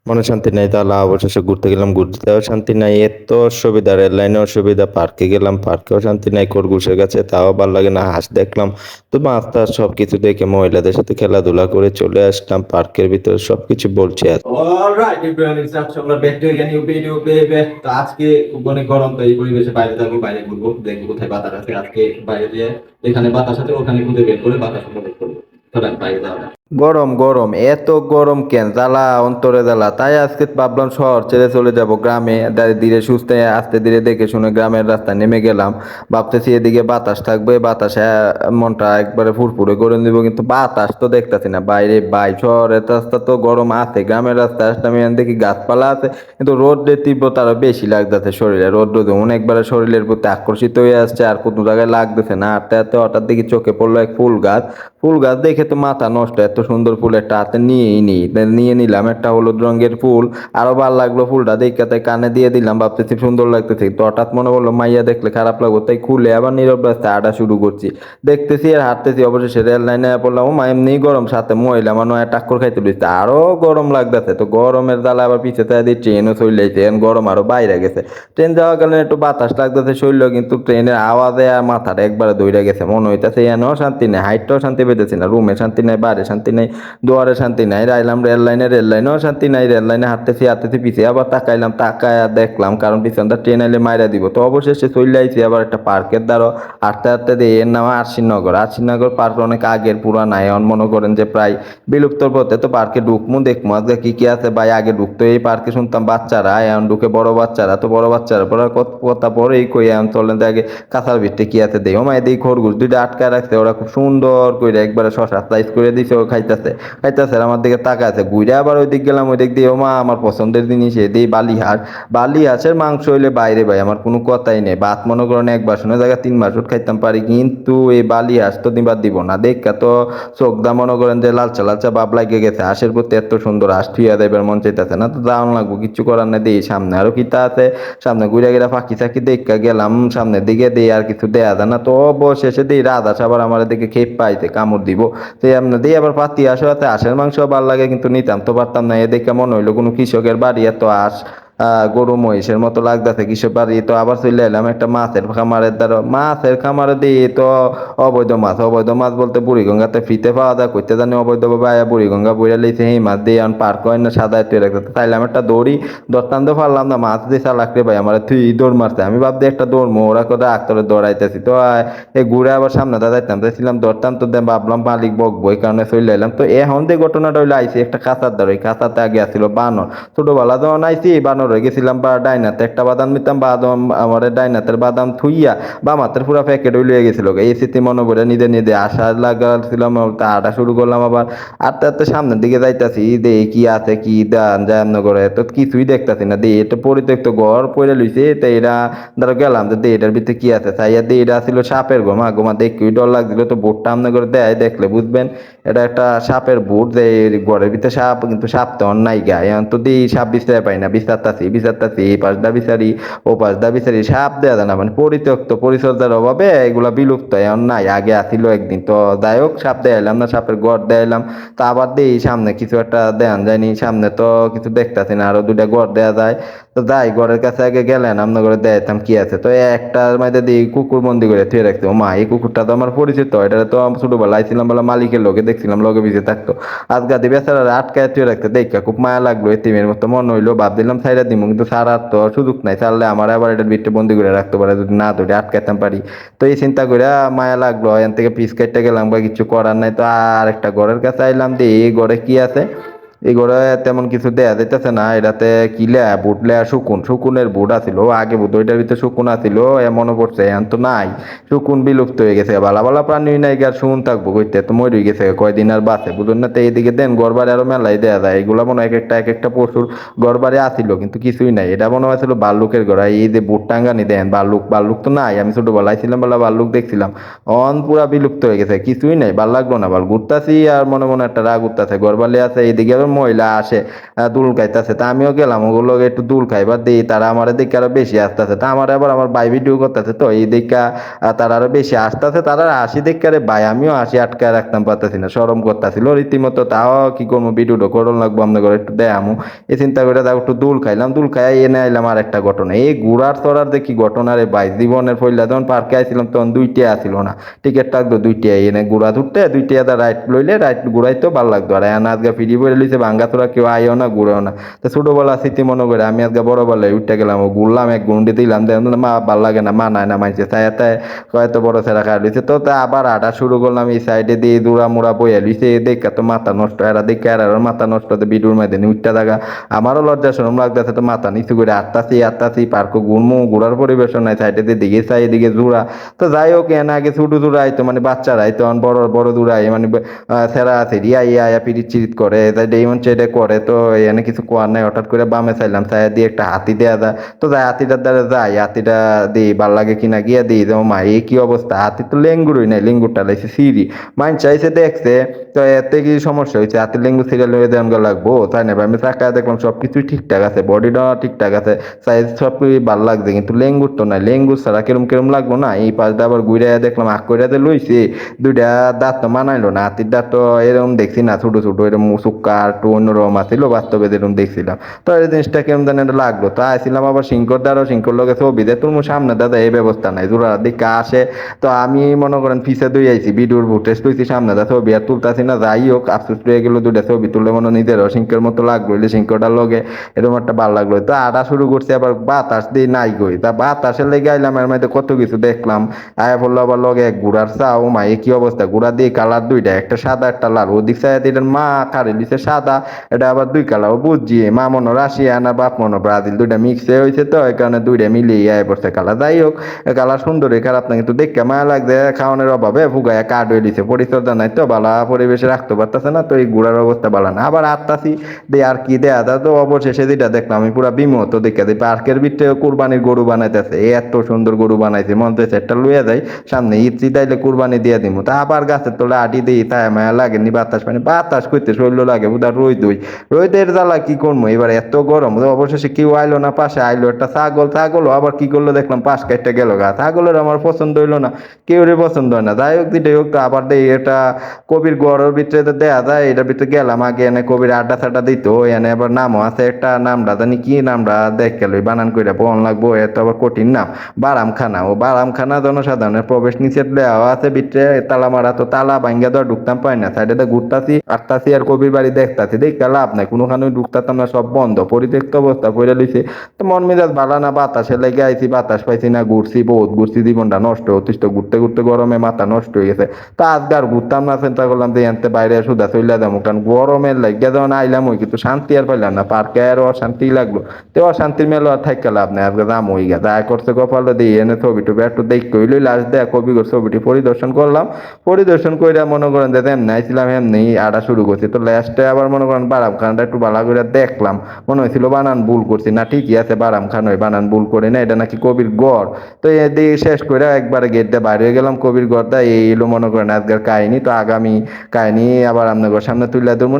মনে শান্তি নাই, তাহলে অবশেষে ঘুরতে গেলাম, ঘুরতেও শান্তি নাই, এত অসুবিধা, রেল লাইনে অসুবিধা, পার্কে গেলাম, পার্কেও শান্তি নাই, খরগোশের কাছে তাও ভালো লাগে না, হাঁস দেখলাম। তো মাছ টাছ সবকিছু দেখে মহিলাদের সাথে খেলাধুলা করে চলে আসলাম পার্কের ভিতরে, সবকিছু বলছি আর। অলরাইট এভরিওয়ান, ইটস আমরা back to a new video baby. তো আজকে অনেক গরম, তো এই পরিবেশে বাইরে যাবো, বাইরে ঘুরবো, দেখবো কোথায় বাতাস আছে। আজকে বাইরে দিয়ে এখানে বাতাস আছে, ওখানে খুঁজে বের করে বাতাস উপভোগ করবো। চলেন বাইরে যাওয়া যাক। গরম গরম, এত গরম কেন, জ্বালা অন্তরে জ্বালা, তাই আজকে ভাবলাম শহর ছেড়ে চলে যাব গ্রামে, ধীরে সুস্থে আস্তে ধীরে দেখে শুনে গ্রামের রাস্তায় নেমে গেলাম। ভাবতেছি এদিকে বাতাস থাকবে, বাতাসে মনটা একবারে ফুরফুরে করে দিব, কিন্তু বাতাস তো দেখতেছি না বাইরে। শহরের রাস্তা তো গরম আছে, গ্রামের রাস্তায় আসলে আমি এখন দেখি গাছপালা আছে, কিন্তু রোদের তীব্রতা আরো বেশি লাগতেছে শরীরে, রোদ যেমন একবারে শরীরের প্রতি আকর্ষিত হয়ে আসছে, আর কোনো জায়গায় লাগতেছে না। হাঁটতে হাঁটতে হঠাৎ দেখি চোখে পড়লো এক ফুল গাছ। ফুল গাছ দেখে তো মাথা নষ্ট, এত সুন্দর ফুল একটা হাতে নিয়ে নিলাম একটা হলুদ রঙের ফুল। আরো ভালো লাগলো ফুলটা দেখে, তাই কানে দিয়ে দিলাম, ভাবতেছি সুন্দর লাগতেছে। তো হঠাৎ মনে পড়লো মাইয়া দেখলে খারাপ লাগবে, তাই খুলে আবার নীরব রাস্তায় হাঁটা শুরু করছি। দেখতেছি আর হাঁটতেছি, অবশেষে রেল লাইনে পড়লাম। ও মা, এমনি গরম, সাথে মহিলা মনে হয় টাক্কর খাইতে দিচ্ছে, আরো গরম লাগতেছে। তো গরমের জ্বালা আবার পিছিয়ে তাই দিয়ে ট্রেনও চলে যাইছে, এখন গরম আরো বাইরে গেছে। ট্রেন যাওয়ার কারণে একটু বাতাস লাগতেছে শরীর, কিন্তু ট্রেনের আওয়াজে আর মাথাটা একবারে দৌড়ে গেছে, মনে হইতেছে এনও শান্তি নেই, হাইটটাও শান্তি পেতেছি না, রুমে শান্তি নাই, বাইরে শান্তি নাই, দুয়ারে শান্তি নাই। রাইলাম রেল লাইনে, রেল লাইনেও শান্তি নাই, রেল লাইনে হাঁটতেছি হাঁটতেছি পিছিয়ে আবার তাকাইলাম, তাকায় দেখলাম কারণ পিছনটা ট্রেন আইলে মাইরা দিব। তো অবশেষে চলে আইছি আবার একটা পার্কের দ্বারা। হাঁটতে হাঁটতে দিয়ে এর নাম আরশিনগর। আরশিনগর পার্ক অনেক আগের পুরানা, এখন মনে করেন যে প্রায় বিলুপ্তর পথে। তো পার্কে ঢুকমু, দেখমু আজকে কি কি আছে। ভাই আগে ঢুকতো এই পার্কে শুনতাম বাচ্চারা, এখন ঢুকে বড় বাচ্চারা। তো বড় বাচ্চারা পরে কথা পরেই কই, এখন চলেন আগে কাঁথার ভিতরে কি আছে দেখো। মা এদিকে খরগোশ দুইটা আটকায় রাখছে, ওরা খুব সুন্দর করে একবারে শশা স্লাইস করে দিছে, ও খাইতেছে খাইতেছে, আর আমার দিকে তাকায় আছে। ঘুরে আবার ওই দিক গেলাম, ওই দিক দিয়ে ও মা আমার পছন্দের জিনিস এদিকে বালি হাঁস। বালি হাঁসের মাংস হইলে বাইরে ভাই আমার কোনো কথাই নেই, ভাত মনে করেন এক বাসনের জায়গায় 3 বাসন খাইতাম পারি, কিন্তু এই বালি হাঁস তো দিবার দিব না। দেখা তো চোখদা মনে করেন যে লালচা লালচা ভাব লাগে গেছে, হাঁসের প্রতি এত সুন্দর হাঁস থুইয়া দেবার মন চাইতেছে না। তো দারুণ লাগবো, কিচ্ছু করার নেই। দিই সামনে আরো কিতা আছে, সামনে ঘুরে গেলে ফাঁকি চাকি দেখা গেলাম সামনের দিকে, দিয়ে আর কিছু দেয়া যায় না। তো অবশেষে দিই রাধা আবার আমার দিকে খেপ পাইতে কামড় দিব। তো এমনি দিয়ে আবার পাতি আসো, হাঁসের মাংস ভালো লাগে, কিন্তু নিতাম তো পারতাম না। এ দেখে মনে হইলো কোনো কৃষকের বাড়ি, এত হাঁস গরু মহিষের মতো লাগতেছে কৃষক বাড়ি। তো আবার চলে এলাম একটা মাছের খামারের দ্বারা, মাছের খামারে দিয়ে তো অবৈধ মাছ। অবৈধ মাছ বলতে বুড়িগঙ্গাতে ফ্রিতে পাওয়া যায়, কইতে জানি অবৈধভাবে আয়া বুড়িগঙ্গা বইরা লইছে, এই মাছ দিয়ে এখন পার্ক হয় না সাদা তুই রাখতে। তাইলাম একটা দড়ি, ধরতাম তো পারলাম না, মাছ দিয়ে চালাক রে ভাই আমার তুই দৌড় মারছে। আমি ভাবছি একটা দৌড়মো, ওরা কোথায় আক্তরে দৌড়াইতেছি। তো এই ঘুরে আবার সামনে দাঁড়াইতাম, চাইছিলাম ধরতাম, তো ভাবলাম মালিক বকবো, এই কারণে চলে এলাম। তো এখন যে ঘটনাটা হইলো, আইসি একটা খাঁচার দ্বার, ওই খাঁচাতে আগে আসছিল বানর। ছোটবেলা যখন আইসি বানর হয়ে গেছিলাম, বা ডাইনাতে একটা বাদাম নিতাম, বাদাম আমার ডাইনাতের বাদাম থুইয়া বা মাত্র পুরা প্যাকেট হইলে গেছিল। এই স্মৃতি মনে পড়ে নিজে নিজে আশা লাগাছিলাম, তা আটা শুরু করলাম আবার। আস্তে আস্তে সামনের দিকে যাইতাছি, দে কি আছে কি দান যায় করে, তো কিছুই দেখতাছি না। দে এটা পরিত্যক্ত ঘর পড়ে লইছে, তো এরা ধরো গেলাম যে দে এটার ভিতরে কি আছে, চাইয়া দে এটা ছিল সাপের গোমা গোমা, দেখি ডর লাগছিল। তো বোটটা আমনে করে দেয়, দেখলে বুঝবেন এটা একটা সাপের বুট, যে ঘরের ভিতরে সাপ, কিন্তু সাপ তো নাই গায়ে। এখন তো দিই সাপ বিস্তারে পাই না, বিচারতাছি এই পাশটা বিচারি ও পাশটা বিচারি, সাপ দেয়া যায় না, মানে পরিত্যক্ত, পরিচর্যার অভাবে এগুলা বিলুপ্ত, এখন নাই। আগে আসিল একদিন। তো যাই হোক, সাপ দেয়াইলাম না, সাপের ঘর দেয়াইলাম। তো আবার দিই সামনে কিছু একটা দেয়ান যায়নি, সামনে তো কিছু দেখতাছি না, আরো দুইটা ঘর দেয়া যায়। তো যাই ঘরের কাছে আগে গেলেন, আপনার ঘরে দেখাইতাম কি আছে। তো একটার মধ্যে দিই কুকুর বন্দি করে থুয়ে রাখছে। ও মা, এই কুকুরটা তো আমার পরিচিত, এটা তো আমি ছোটবেলায় ছিলাম বলে মালিকের লোকে দেখছিলাম, লগে ভিজে থাকতো। আজগাদি বেচারা আটকায় থুয়ে রাখতে দেখা খুব মায়া লাগলো, এতিমের মতো মনে হইলো। ভাব দিলাম ছাইরা দিমু, কিন্তু ছাড়ার তো সুযোগ নাই, ছাড়লে আমার আবার এটার ভিতরে বন্দি করে রাখতে পারে, যদি না ধরে আটকাইতাম পারি। তো এই চিন্তা করে মায়া লাগলো, এখান থেকে পিস কাটতে গেলাম, বা কিছু করার নাই। তো আর একটা ঘরের কাছে আইলাম, দিয়ে এই ঘরে কি আছে। এই ঘরে তেমন কিছু দেয়া যাইতেছে না, এটাতে কি লেয়া বুট লেয়া শকুনের বুট আছিল আগে, বুট ওইটার ভিতরে শকুন আছিল, মনে পড়ছে এখন তো নাই। শকুন বিলুপ্ত হয়ে গেছে, বালা বালা প্রাণী নাই, আর শুন থাকবো কইতে, তো মরে গেছে কয়দিন আর বাঁচে বুঝুন না। তো এইদিকে দেন গড়বারে আরো মেলাই দেয়া যায়, এগুলা মনে হয় এক একটা পশুর গড়বারে আসিল, কিন্তু কিছুই নাই। এটা মনে হয়েছিল বাল্লুকের গড়া, এই যে বুট টাঙ্গানি দেন, বাল্লুক বাল্লুক তো নাই। আমি ছোটবেলায় ছিলাম বলে বাল্লুক দেখছিলাম, অন পুরা বিলুপ্ত হয়ে গেছে, কিছুই নাই, ভাল লাগলো না। ভাল ঘুরতাছি আর মনে মনে একটা রাগ উঠতেছে, গড়বালে আছে এইদিকে আবার মহিলা আসে দুল খাইতেছে, তা আমিও গেলাম ওগুলো একটু দুল খাইবার দিই, তারা আমার দিকে আরো বেশি আসতেছে, তা আমার আবার আমার ভাই ভিডিও করতেছে, তো এই দিকা তারা আরো বেশি আসতেছে, তারা আসি দেখে আরে ভাই আমিও আসি আটকায় রাখতাম পারতেছি না, শরম করতেছিল রীতিমতো, তাও কি করবো ভিডিওটা করন লাগবো আপনার ঘরে একটু দেয়ামু, এই চিন্তা করে তাও একটু দুল খাইলাম, দুল খাই এনে আইলাম আর একটা ঘটনা, এই ঘোড়ার চড়ার দেখি ঘটনা রে ভাই, জীবনের পয়লা যখন পার্কে আইছিলাম তখন দুইটা আসিল না, টিকিট থাকতো দুইটা, এনে ঘোড়া ধরতে দুইটা রাইট লইলে রাইট ঘুরাইতেও ভালো লাগতো, আর এখন আজকে ফিরি বলে লইছে ভাঙ্গা তোরা কেউ আইও না ঘুরেও না, তো ছোটবেলা স্মৃতি মনে করে আমি আজকে বড় বেলায় উঠতে গেলাম, ও ঘুরলাম এক গুন্ডি দিলাম, মা ভাল লাগে না, মা নাই না মাইছে তাই তাই কয়তো বড় ছেড়া খাই লইছে, তো তা আবার আটা শুরু করলাম এই সাইডে দিয়ে দূরা মুড়া বইয়া লইছে, দেখা তো মাথা নষ্ট, এরা দেখে আর মাথা নষ্ট, তো বিডুর মাঝে উঠটা থাকা, আমারও লজ্জা শরম লাগতেছে, তো মাথা নিচু করে আটতাছি পার্ক ঘুরমু, ঘোরার পরিবেশন নাই, সাইডে দিকে চাই এদিকে জোড়া, তো যাই হোক এনে আগে ছোট দূরা আইতো মানে বাচ্চারা আইতো, বড় বড় দূরা মানে সেরা আছে রিয়া ইয়া ইয়া পিরিত চিরিত করে, তাই ডেমন চেডে করে, তো এনে কিছু কোয়ার নাই, হঠাৎ করে বামে চাইলাম চাই দিয়ে একটা হাতি দেয়া যায়, তো যাই হাতিটার দ্বারা যাই, হাতিটা দিই ভাল লাগে কিনা গিয়া দিই, যেমন মা এই কি অবস্থা, হাতি তো লেঙ্গুরই নাই, লেঙ্গুরটা লাইছে সিঁড়ি, মাইন চাইছে দেখছে, তো এতে কি সমস্যা হয়েছে, হাতির লেঙ্গু সিরিয়াল হয়ে দেন লাগবো তাই না, আমি তাকায় দেখলাম সবকিছুই ঠিকঠাক আছে, বডিটা ঠিকঠাক আছে, সাইজ সব কিছু ভালো লাগছে, কিন্তু লেঙ্গুর তো নাই, লেঙ্গুর ছাড়া কিরম কিরম লাগবো না, এই পাশটা আবার ঘুরে দেখলাম আখ করে লইছে, দুইটা দাঁত তো মানাইলো না, হাতির দাঁত তো এরকম দেখছি না, ছোট ছোট এরকম সুক্কা একটু অন্যরকম আছিল, বাস্তবে যেরকম দেখছিলাম, তো এই জিনিসটা কেমন জানি লাগলো, তো আইছিলাম আবার সিংকর দ্বারা, সিংকর লোকে ছবি দেয়, তোর সামনে দাদা এই ব্যবস্থা নাই, জোড়া দিকে আসে, তো আমি মনে করেন পিছে দুই আইছি, ভিডিওর ফুটেজ লইছি, সামনে দা ছবি আর তুলতাছি না, যাই হোক আফসোস পেয়ে গেলো, দুইটা ছবি তুললে মনে নিজেরও সিংকের মতো লাগলো, সিংকটার লগে এরকম একটা ভালো লাগলো, তো আটা শুরু করছি, আবার বাতাস দিয়ে নাই গই, তা বাতাসের লেগে আইলাম, এর মধ্যে কত কিছু দেখলাম, আয়া পড়লো আবার লগে এক ঘোড়ার চাও, মা এ কি অবস্থা, ঘোড়া দিয়ে কালার দুইটা, একটা সাদা একটা লাল, ওদিক সাইড এটার মা খারে দিছে সাদা, এটা আবার দুই কালার, ও বুঝছি মা মনো রাশিয়ান আর বাপ মনো ব্রাজিল, দুইটা মিক্স হয়েছে, তো এই কারণে দুইটা মিলিয়ে আয় পড়ছে কালার, যাই হোক কালার সুন্দরই, খারাপ না, কিন্তু দেখতে মায়া লাগছে, খাওয়ানোর অভাবে ফুগায় কার্ড হয়ে দিছে, পরিচর্যা নাই তো, বালা পরিবেশে রাখতে পারতেছে না, তো এই ঘোড়ার অবস্থা ভালো না, আবার আটতাছি দিয়ে আর কি দেয়া তা, তো অবশেষে যেটা দেখলাম আমি পুরা বিমত, দেখে দিই পার্কের ভিতরে কুরবানির গরু বানাইতেছে, এত সুন্দর গরু বানাইছে, মন চাইছে একটা লইয়া যায় সামনে, ঈদ চিদাইলে কুরবানি দিয়ে দিব, তা আবার গাছের তোলে আটি দিই, তাই মায়া লাগেনি, বাতাস পানি বাতাস করতে শরীর লাগে বুধা রোদের জ্বালা কি করবো, এবার এত গরম, অবশেষে কেউ আইলো না, পাশে আইলো একটা ছাগল আবার কি করলো দেখলাম পাশ কাটতে গেল গা, ছাগলের আমার পছন্দ হইলো না, কেউরে পছন্দ হয় না, যাই হোক যেটাই হোক, তো আবার দেই এটা কবির গড়ের ভিতরে তো দেয়া যায়, এটার ভিতরে গেলাম, আগে এনে কবির আড্ডা সাড্ডা দিত, এনে আবার নামও আছে একটা, নামটা জানি কি নামটা দেখে লই, বানান কইরা বহন লাগবো, এত আবার কঠিন নাম, বারামখানা, ও বারামখানা জনসাধারণের প্রবেশ নিষেধ দেওয়া আছে ভিতরে, তালা মারা, তো তালা ভাঙ্গা দেওয়া ঢুকতাম পাই না, সাইডে তো ঘুরতাছি আটতাছি আর কবির বাড়ি দেখতাছি, দেখতে লাভ নাই, কোনোখানে ঢুকতাম না, সব বন্ধ, পরিত্যক্ত অবস্থা পড়ে লইছে, তো মন মেজাজ ভালো না, বাতাসে লেগে আইছি, বাতাস পাইছি না, ঘুরছি বহুত ঘুরছি, জীবনটা নষ্ট অতিষ্ঠ, ঘুরতে ঘুরতে গরমে মাথা নষ্ট হয়ে গেছে, তা আজকে আর ঘুরতাম না, চিন্তা করলাম যে এনতে বাইরে সুদা চইলা যাবো, কারণ গরমের লাগিয়া যখন আইলাম ওই কিন্তু শান্তি আর পাইলাম না, পার্কে আর অশান্তি লাগলো, তো অশান্তির মেলো আর থাকা লাভ নাই, আজকে দাম হয়ে গেছে, আয় করছে কপাল দিয়ে এনে ছবি টবি একটু দেখ কইলই, লাস্ট দেয়া কবিগর ছবিটি পরিদর্শন করলাম, পরিদর্শন কইরা মনে করেন যে এমনি আইছিলাম এমনি আড়া শুরু করছি, তো লাস্টে আবার মনে করেন বারাম খানটা একটু ভালো করে দেখলাম, মনে হয়েছিল বানান ভুল করছি, না ঠিকই আছে বারাম খান, ওই বানান ভুল করে না, এটা নাকি কবির গড়, তো দিয়ে শেষ করে একবারে গেট দিয়ে বাইরে হয়ে গেলাম, কবির গড়টা এই এলো মনে করেন আজকের কাহিনী, তো আগামী কাহিনী আবার আপনাদের সামনে তুলে দেবো।